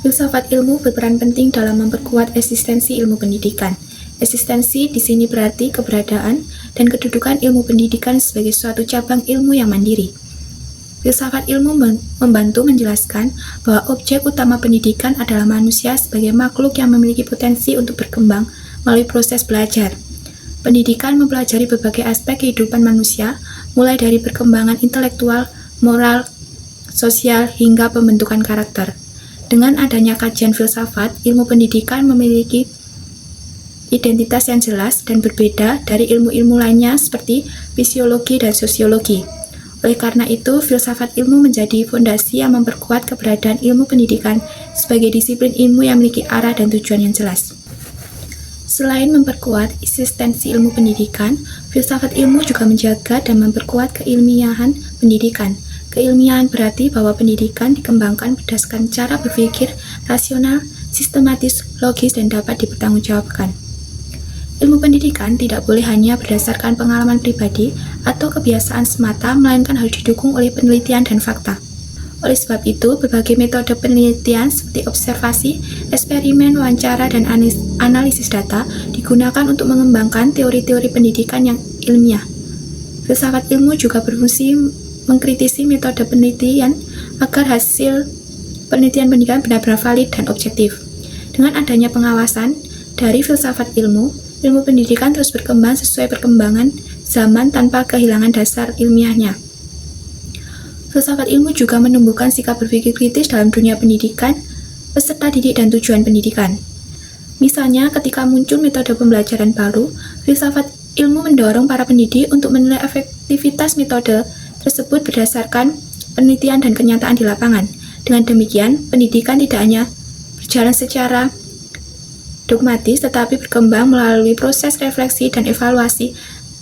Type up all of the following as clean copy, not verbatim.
Filsafat ilmu berperan penting dalam memperkuat eksistensi ilmu pendidikan. Eksistensi di sini berarti keberadaan dan kedudukan ilmu pendidikan sebagai suatu cabang ilmu yang mandiri. Filsafat ilmu membantu menjelaskan bahwa objek utama pendidikan adalah manusia sebagai makhluk yang memiliki potensi untuk berkembang melalui proses belajar. Pendidikan mempelajari berbagai aspek kehidupan manusia, mulai dari perkembangan intelektual, moral, sosial, hingga pembentukan karakter. Dengan adanya kajian filsafat, ilmu pendidikan memiliki identitas yang jelas dan berbeda dari ilmu-ilmu lainnya seperti fisiologi dan sosiologi. Oleh karena itu, filsafat ilmu menjadi fondasi yang memperkuat keberadaan ilmu pendidikan sebagai disiplin ilmu yang memiliki arah dan tujuan yang jelas. Selain memperkuat eksistensi ilmu pendidikan, filsafat ilmu juga menjaga dan memperkuat keilmiahan pendidikan. Keilmiahan berarti bahwa pendidikan dikembangkan berdasarkan cara berpikir rasional, sistematis, logis, dan dapat dipertanggungjawabkan. Ilmu pendidikan tidak boleh hanya berdasarkan pengalaman pribadi atau kebiasaan semata, melainkan harus didukung oleh penelitian dan fakta. Oleh sebab itu, berbagai metode penelitian seperti observasi, eksperimen, wawancara, dan analisis data digunakan untuk mengembangkan teori-teori pendidikan yang ilmiah. Filsafat ilmu juga berfungsi mengkritisi metode penelitian agar hasil penelitian pendidikan benar-benar valid dan objektif. Dengan adanya pengawasan dari filsafat ilmu, ilmu pendidikan terus berkembang sesuai perkembangan zaman tanpa kehilangan dasar ilmiahnya. Filsafat ilmu juga menumbuhkan sikap berpikir kritis dalam dunia pendidikan, peserta didik, dan tujuan pendidikan. Misalnya, ketika muncul metode pembelajaran baru, filsafat ilmu mendorong para pendidik untuk menilai efektivitas metode tersebut berdasarkan penelitian dan kenyataan di lapangan. Dengan demikian, pendidikan tidak hanya berjalan secara dogmatis, tetapi berkembang melalui proses refleksi dan evaluasi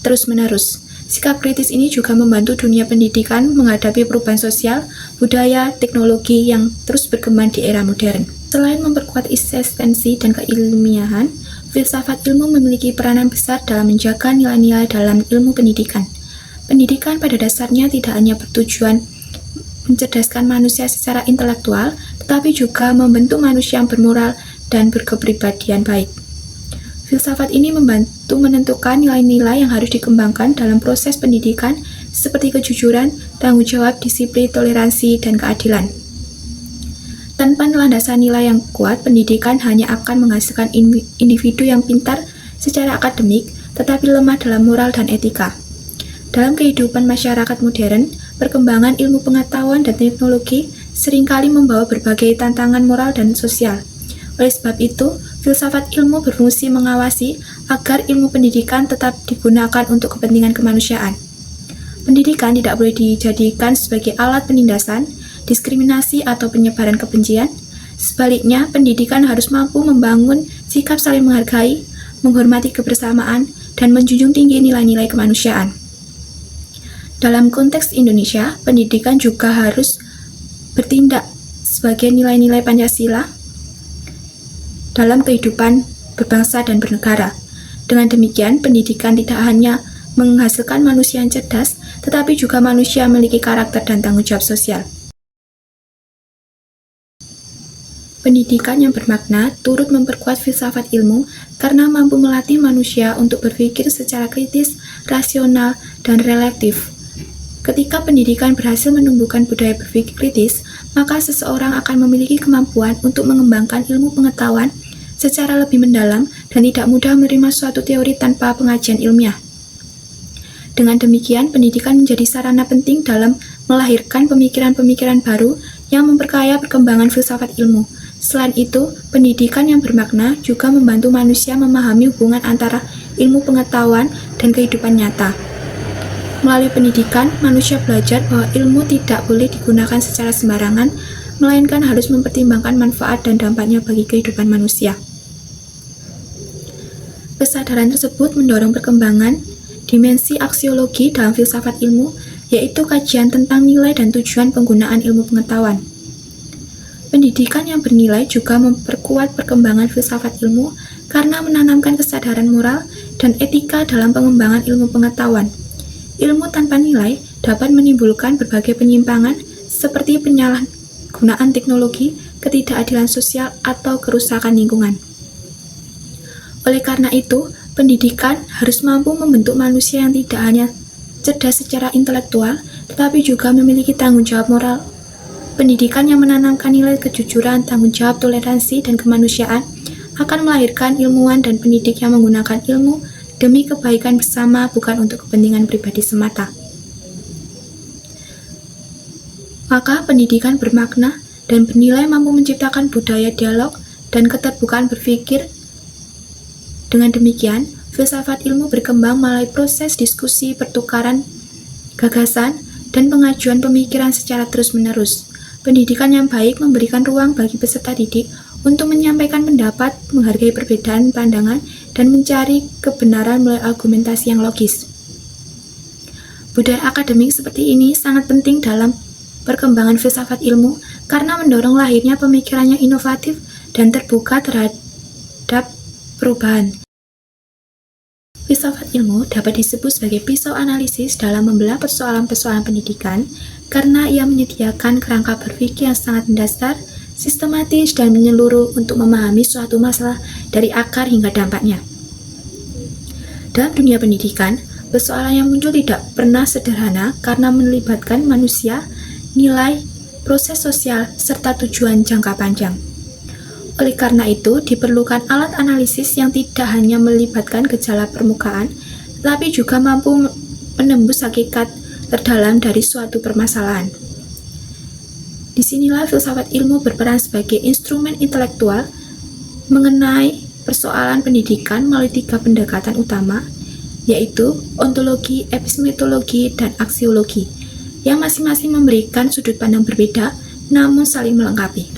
terus-menerus. Sikap kritis ini juga membantu dunia pendidikan menghadapi perubahan sosial, budaya, teknologi yang terus berkembang di era modern. Selain memperkuat eksistensi dan keilmiahan, filsafat ilmu memiliki peranan besar dalam menjaga nilai-nilai dalam ilmu pendidikan. Pendidikan pada dasarnya tidak hanya bertujuan mencerdaskan manusia secara intelektual, tetapi juga membentuk manusia yang bermoral dan berkepribadian baik. Filsafat ini membantu menentukan nilai-nilai yang harus dikembangkan dalam proses pendidikan seperti kejujuran, tanggung jawab, disiplin, toleransi, dan keadilan. Tanpa landasan nilai yang kuat, pendidikan hanya akan menghasilkan individu yang pintar secara akademik, tetapi lemah dalam moral dan etika. Dalam kehidupan masyarakat modern, perkembangan ilmu pengetahuan dan teknologi seringkali membawa berbagai tantangan moral dan sosial. Oleh sebab itu, filsafat ilmu berfungsi mengawasi agar ilmu pendidikan tetap digunakan untuk kepentingan kemanusiaan. Pendidikan tidak boleh dijadikan sebagai alat penindasan, diskriminasi, atau penyebaran kebencian. Sebaliknya, pendidikan harus mampu membangun sikap saling menghargai, menghormati kebersamaan, dan menjunjung tinggi nilai-nilai kemanusiaan. Dalam konteks Indonesia, pendidikan juga harus bertindak sebagai nilai-nilai Pancasila dalam kehidupan berbangsa dan bernegara. Dengan demikian, pendidikan tidak hanya menghasilkan manusia yang cerdas, tetapi juga manusia yang memiliki karakter dan tanggung jawab sosial. Pendidikan yang bermakna turut memperkuat filsafat ilmu karena mampu melatih manusia untuk berpikir secara kritis, rasional, dan relatif. Ketika pendidikan berhasil menumbuhkan budaya berpikir kritis, maka seseorang akan memiliki kemampuan untuk mengembangkan ilmu pengetahuan secara lebih mendalam dan tidak mudah menerima suatu teori tanpa pengajian ilmiah. Dengan demikian, pendidikan menjadi sarana penting dalam melahirkan pemikiran-pemikiran baru yang memperkaya perkembangan filsafat ilmu. Selain itu, pendidikan yang bermakna juga membantu manusia memahami hubungan antara ilmu pengetahuan dan kehidupan nyata. Melalui pendidikan, manusia belajar bahwa ilmu tidak boleh digunakan secara sembarangan, melainkan harus mempertimbangkan manfaat dan dampaknya bagi kehidupan manusia. Kesadaran tersebut mendorong perkembangan dimensi aksiologi dalam filsafat ilmu, yaitu kajian tentang nilai dan tujuan penggunaan ilmu pengetahuan. Pendidikan yang bernilai juga memperkuat perkembangan filsafat ilmu karena menanamkan kesadaran moral dan etika dalam pengembangan ilmu pengetahuan. Ilmu tanpa nilai dapat menimbulkan berbagai penyimpangan seperti penyalahgunaan teknologi, ketidakadilan sosial, atau kerusakan lingkungan. Oleh karena itu, pendidikan harus mampu membentuk manusia yang tidak hanya cerdas secara intelektual, tetapi juga memiliki tanggung jawab moral. Pendidikan yang menanamkan nilai kejujuran, tanggung jawab, toleransi, dan kemanusiaan akan melahirkan ilmuwan dan pendidik yang menggunakan ilmu demi kebaikan bersama, bukan untuk kepentingan pribadi semata. Maka pendidikan bermakna dan bernilai mampu menciptakan budaya dialog dan keterbukaan berpikir. Dengan demikian, filsafat ilmu berkembang melalui proses diskusi, pertukaran gagasan, dan pengajuan pemikiran secara terus-menerus. Pendidikan yang baik memberikan ruang bagi peserta didik untuk menyampaikan pendapat, menghargai perbedaan pandangan, dan mencari kebenaran melalui argumentasi yang logis. Budaya akademik seperti ini sangat penting dalam perkembangan filsafat ilmu karena mendorong lahirnya pemikiran yang inovatif dan terbuka terhadap perubahan. Filsafat ilmu dapat disebut sebagai pisau analisis dalam membelah persoalan-persoalan pendidikan karena ia menyediakan kerangka berpikir yang sangat mendasar, sistematis, dan menyeluruh untuk memahami suatu masalah dari akar hingga dampaknya. Dalam dunia pendidikan, persoalan yang muncul tidak pernah sederhana karena melibatkan manusia, nilai, proses sosial, serta tujuan jangka panjang. Oleh karena itu, diperlukan alat analisis yang tidak hanya melibatkan gejala permukaan, tetapi juga mampu menembus hakikat terdalam dari suatu permasalahan. Disinilah filsafat ilmu berperan sebagai instrumen intelektual mengenai persoalan pendidikan melalui 3 pendekatan utama, yaitu ontologi, epistemologi, dan aksiologi, yang masing-masing memberikan sudut pandang berbeda namun saling melengkapi.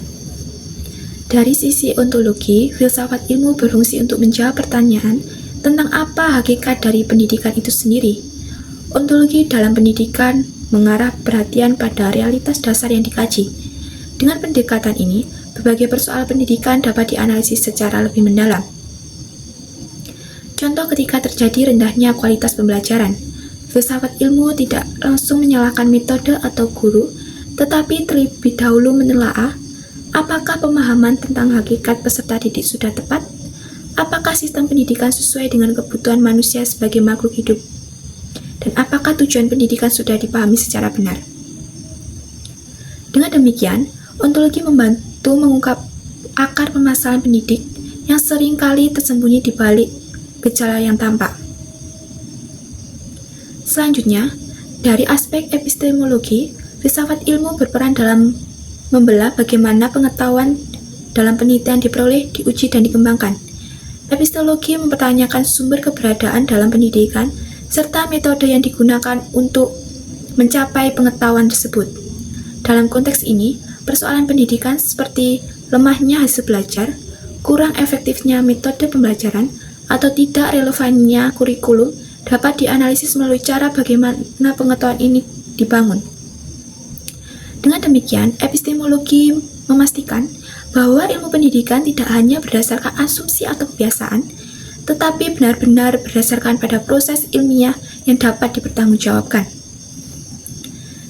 Dari sisi ontologi, filsafat ilmu berfungsi untuk menjawab pertanyaan tentang apa hakikat dari pendidikan itu sendiri. Ontologi dalam pendidikan mengarah perhatian pada realitas dasar yang dikaji. Dengan pendekatan ini, berbagai persoalan pendidikan dapat dianalisis secara lebih mendalam. Contoh ketika terjadi rendahnya kualitas pembelajaran, filsafat ilmu tidak langsung menyalahkan metode atau guru, tetapi terlebih dahulu menelaah apakah pemahaman tentang hakikat peserta didik sudah tepat, apakah sistem pendidikan sesuai dengan kebutuhan manusia sebagai makhluk hidup, dan apakah tujuan pendidikan sudah dipahami secara benar. Dengan demikian, ontologi membantu mengungkap akar permasalahan pendidik yang seringkali tersembunyi di balik gejala yang tampak. Selanjutnya, dari aspek epistemologi, filsafat ilmu berperan dalam membelah bagaimana pengetahuan dalam penelitian diperoleh, diuji, dan dikembangkan. Epistemologi mempertanyakan sumber keberadaan dalam pendidikan serta metode yang digunakan untuk mencapai pengetahuan tersebut. Dalam konteks ini, persoalan pendidikan seperti lemahnya hasil belajar, kurang efektifnya metode pembelajaran, atau tidak relevannya kurikulum dapat dianalisis melalui cara bagaimana pengetahuan ini dibangun. Dengan demikian, epistemologi memastikan bahwa ilmu pendidikan tidak hanya berdasarkan asumsi atau kebiasaan, tetapi benar-benar berdasarkan pada proses ilmiah yang dapat dipertanggungjawabkan.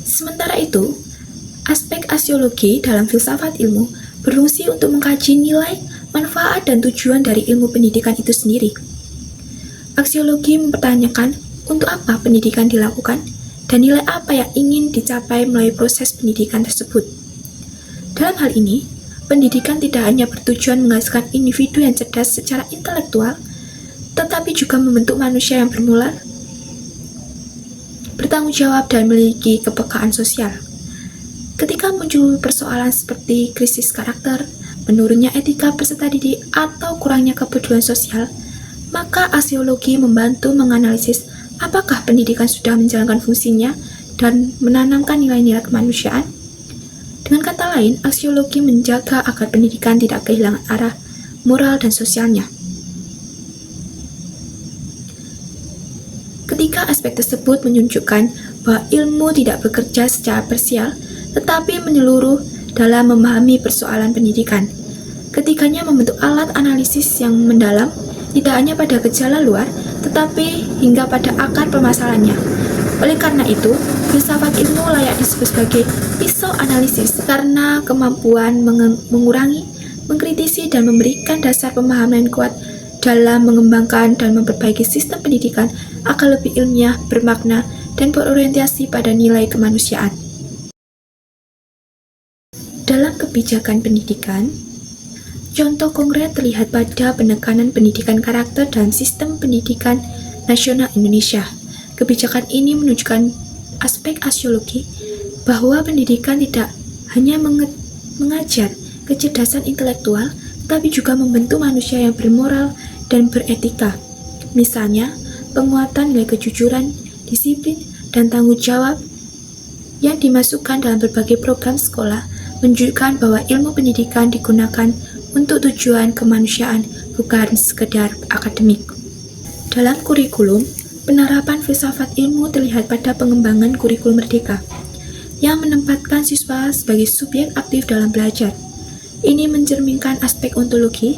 Sementara itu, aspek aksiologi dalam filsafat ilmu berfungsi untuk mengkaji nilai, manfaat, dan tujuan dari ilmu pendidikan itu sendiri. Aksiologi mempertanyakan untuk apa pendidikan dilakukan dan nilai apa yang ingin dicapai melalui proses pendidikan tersebut. Dalam hal ini, pendidikan tidak hanya bertujuan menghasilkan individu yang cerdas secara intelektual, tetapi juga membentuk manusia yang bermoral, bertanggung jawab, dan memiliki kepekaan sosial. Ketika muncul persoalan seperti krisis karakter, menurunnya etika peserta didik, atau kurangnya kepedulian sosial, maka aksiologi membantu menganalisis apakah pendidikan sudah menjalankan fungsinya dan menanamkan nilai-nilai kemanusiaan. Dengan kata lain, aksiologi menjaga agar pendidikan tidak kehilangan arah moral dan sosialnya. Ketika aspek tersebut menunjukkan bahwa ilmu tidak bekerja secara parsial, tetapi menyeluruh dalam memahami persoalan pendidikan. Ketiganya membentuk alat analisis yang mendalam, tidak hanya pada gejala luar, tetapi hingga pada akar permasalahannya. Oleh karena itu, Filsafat ilmu layak disebut sebagai pisau analisis karena kemampuan mengurangi, mengkritisi, dan memberikan dasar pemahaman kuat dalam mengembangkan dan memperbaiki sistem pendidikan agar lebih ilmiah, bermakna, dan berorientasi pada nilai kemanusiaan. Dalam kebijakan pendidikan, contoh konkret terlihat pada penekanan pendidikan karakter dalam sistem pendidikan nasional Indonesia. Kebijakan ini menunjukkan aspek aksiologi bahwa pendidikan tidak hanya mengajar kecerdasan intelektual, tapi juga membentuk manusia yang bermoral dan beretika. Misalnya, penguatan nilai kejujuran, disiplin, dan tanggung jawab yang dimasukkan dalam berbagai program sekolah menunjukkan bahwa ilmu pendidikan digunakan untuk tujuan kemanusiaan, bukan sekedar akademik. Dalam kurikulum, penerapan filsafat ilmu terlihat pada pengembangan kurikulum merdeka yang menempatkan siswa sebagai subjek aktif dalam belajar. Ini mencerminkan aspek ontologi,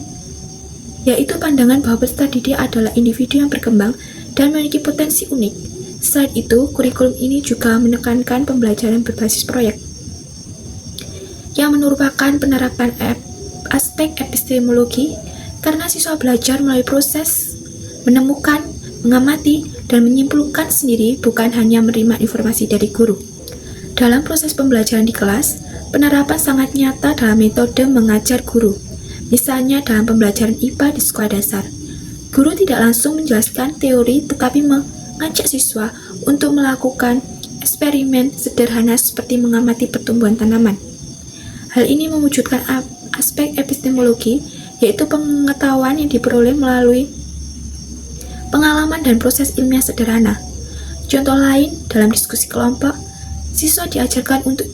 yaitu pandangan bahwa peserta didik adalah individu yang berkembang dan memiliki potensi unik. Selain itu, kurikulum ini juga menekankan pembelajaran berbasis proyek, yang merupakan penerapan aspek epistemologi, karena siswa belajar melalui proses menemukan, mengamati, dan menyimpulkan sendiri, bukan hanya menerima informasi dari guru. Dalam proses pembelajaran di kelas, penerapan sangat nyata dalam metode mengajar guru. Misalnya dalam pembelajaran IPA di sekolah dasar, guru tidak langsung menjelaskan teori tetapi mengajak siswa untuk melakukan eksperimen sederhana seperti mengamati pertumbuhan tanaman. Hal ini mewujudkan aspek epistemologi, yaitu pengetahuan yang diperoleh melalui pengalaman dan proses ilmiah sederhana. Contoh lain, dalam diskusi kelompok, siswa diajarkan untuk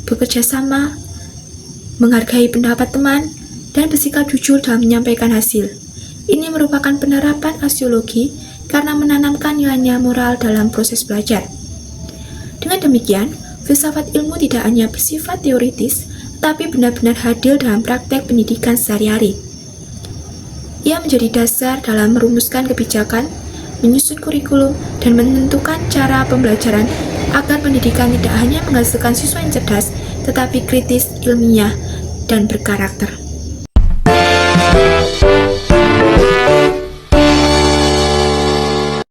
bekerja sama, menghargai pendapat teman, dan bersikap jujur dalam menyampaikan hasil. Ini merupakan penerapan aksiologi karena menanamkan nilai moral dalam proses belajar. Dengan demikian, filsafat ilmu tidak hanya bersifat teoritis, tapi benar-benar hadir dalam praktek pendidikan sehari-hari. Ia menjadi dasar dalam merumuskan kebijakan, menyusun kurikulum, dan menentukan cara pembelajaran agar pendidikan tidak hanya menghasilkan siswa yang cerdas, tetapi kritis, ilmiah, dan berkarakter.